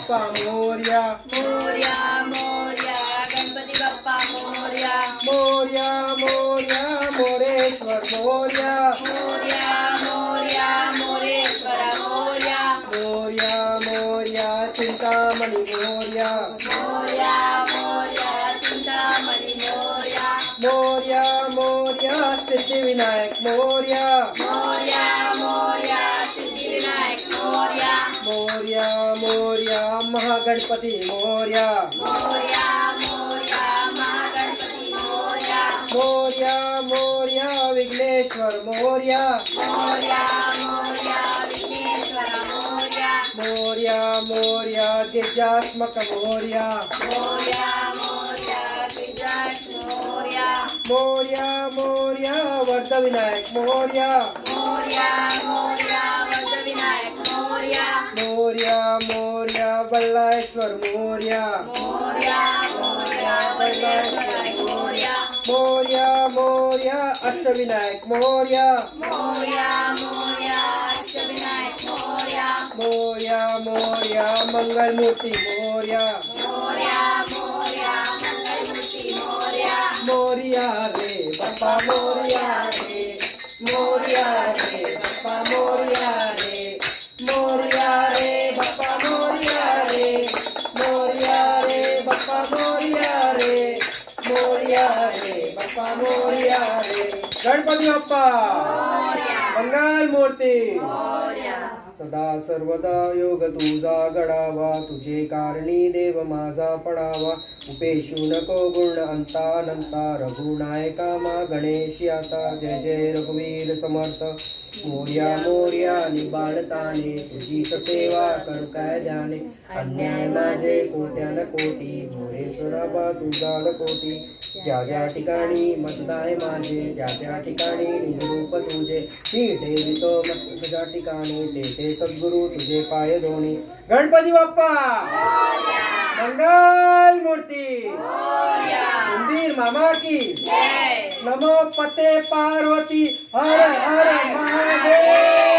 बाप्पा मोरया. मोरया मोरया गणपती बाप्पा मोरया. मोरया मोरया मोरेश्वर मोरया. मोरया मोरया मोरेश्वर मोरया. मोरया मोरया चिंतामणी मोरया. मोरया मोरया चिंतामणी मोरया. मोरया मोरया सिद्धिविनायक मोरया. मोरया मोरया सिद्धिविनायक मोरया. मोरया मोरया महागणपती मोरया. मोरया मोरया महागणपती मोरया. मोरया मोरया विघ्नेश्वर मोरया. मोरया मोरया विघ्नेश्वर मोरया. मोरया मोरया गिरिजात्मक मोरया. मोरया मोरया गिरिजात्मक मोरया. मोरया मोरया वर्धविनायक मोरया. मोरया मोरया वरदविनायक मोरया. मोरया मोरया बल्लाश्वर मोरया. मोरया मोरया बल्लेश्वर मोरया. मोरया मोरया अष्टविनायक मोरया. मोरया मोरया अष्टविनायक मोरया. मोरया मोरया मंगलमूर्ती मोरया. मोरया मोरया मंगलमूर्ती मोरया. मोरया रे बाप्पा मोरया रे. मोरया रे बाप्पा मोरया रे. मोरया रे बाप्पा मोरया रे. मोरया रे बाप्पा मोरया रे. मोरया रे बाप्पा मोरया रे. गणपती बाप्पा मंगल मूर्ती. सदा सर्वदा योग तुझा घडावा. तुझे कारणी देव माझा पडावा. उपेशू नको गुण अंता अनंता. रघुनायका मा गणेश आता. जय जय रघुवीर समर्थ. मोरया मोरया निबाणताने. तुझी सेवा करू काय जाणे. अन्याय माझे कोट्यान कोटी. मोरेश्वरा बा तुझा कोटी. ज्या ज्या ठिकाणी मतदाय माझे. ज्या त्या ठिकाणी निजरूप तुझे. मी ठेवितो मस्तकाच्या ठिकाणी. ते सद्गुरु तुझे पाय धोणी. गणपती बाप्पा मंगल मूर्ती. मंदिर मामा की नमो पते पार्वती हर हर महादेव.